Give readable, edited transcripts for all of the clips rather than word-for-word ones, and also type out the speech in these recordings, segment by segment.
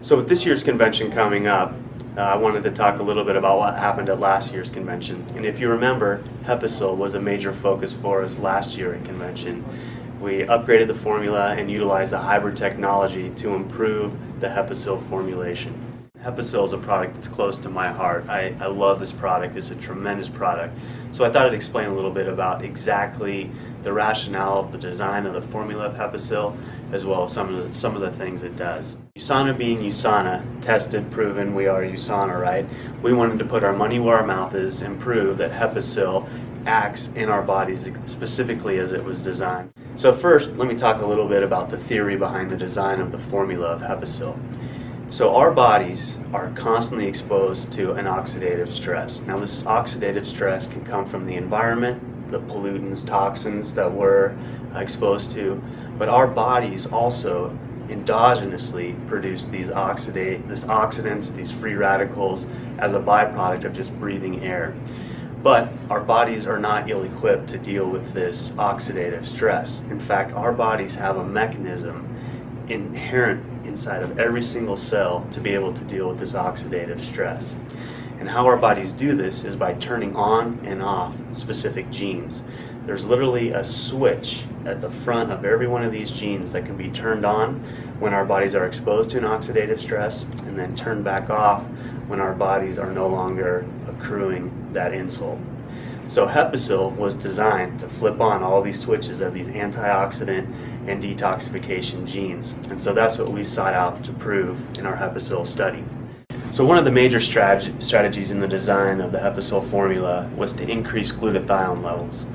So with this year's convention coming up, I wanted to talk a little bit about what happened at last year's convention. And if you remember, Hepasil was a major focus for us last year at convention. We upgraded the formula and utilized the hybrid technology to improve the Hepasil formulation. Hepasil is a product that's close to my heart. I love this product. It's a tremendous product. So I thought I'd explain a little bit about exactly the rationale of the design of the formula of Hepasil, as well as some of the things it does. USANA being USANA, tested, proven, we are USANA, right? We wanted to put our money where our mouth is and prove that Hepasil acts in our bodies specifically as it was designed. So first, let me talk a little bit about the theory behind the design of the formula of Hepasil. So our bodies are constantly exposed to an oxidative stress. Now this oxidative stress can come from the environment, the pollutants, toxins that we're exposed to, but our bodies also endogenously produce these oxidants, these free radicals, as a byproduct of just breathing air. But our bodies are not ill-equipped to deal with this oxidative stress. In fact, our bodies have a mechanism inherent inside of every single cell to be able to deal with this oxidative stress. And how our bodies do this is by turning on and off specific genes. There's literally a switch at the front of every one of these genes that can be turned on when our bodies are exposed to an oxidative stress, and then turned back off when our bodies are no longer accruing that insult. So Hepasil was designed to flip on all these switches of these antioxidant and detoxification genes. And so that's what we sought out to prove in our Hepasil study. So one of the major strategies in the design of the Hepasil formula was to increase glutathione levels.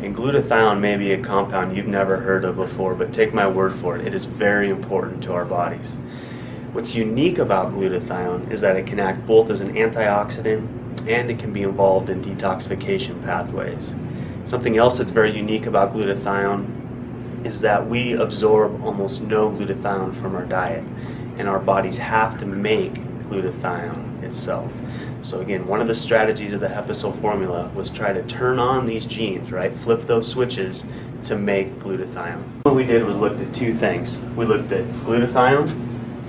And glutathione may be a compound you've never heard of before, but take my word for it, it is very important to our bodies. What's unique about glutathione is that it can act both as an antioxidant and it can be involved in detoxification pathways. Something else that's very unique about glutathione is that we absorb almost no glutathione from our diet, and our bodies have to make glutathione itself. So again, one of the strategies of the Hepasil formula was try to turn on these genes, right? Flip those switches to make glutathione. What we did was looked at two things. We looked at glutathione,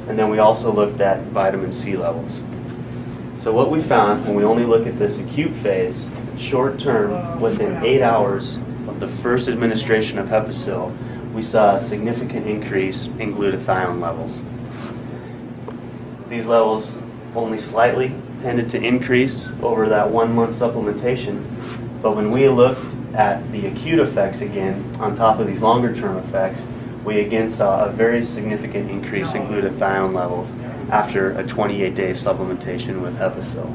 and then we also looked at vitamin C levels. So what we found when we only look at this acute phase, short term, within 8 hours of the first administration of Hepasil, we saw a significant increase in glutathione levels. These levels only slightly tended to increase over that 1 month supplementation, but when we looked at the acute effects again, on top of these longer term effects, we again saw a very significant increase in glutathione levels after a 28-day supplementation with Hepasil.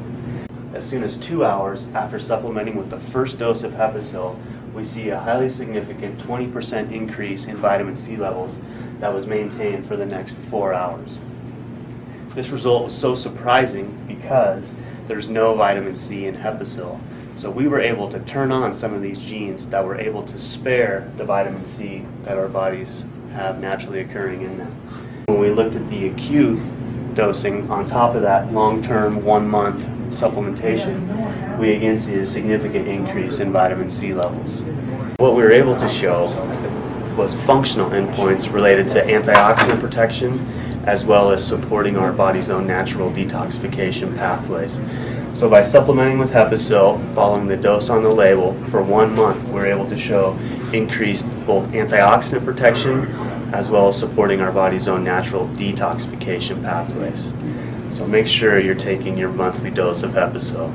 As soon as 2 hours after supplementing with the first dose of Hepasil, we see a highly significant 20% increase in vitamin C levels that was maintained for the next 4 hours. This result was so surprising because there's no vitamin C in Hepasil. So we were able to turn on some of these genes that were able to spare the vitamin C that our bodies have naturally occurring in them. When we looked at the acute dosing on top of that long-term 1 month supplementation, we again see a significant increase in vitamin C levels. What we were able to show was functional endpoints related to antioxidant protection as well as supporting our body's own natural detoxification pathways. So by supplementing with Hepasil, following the dose on the label, for 1 month we're able to show increased both antioxidant protection as well as supporting our body's own natural detoxification pathways. So make sure you're taking your monthly dose of Hepasil.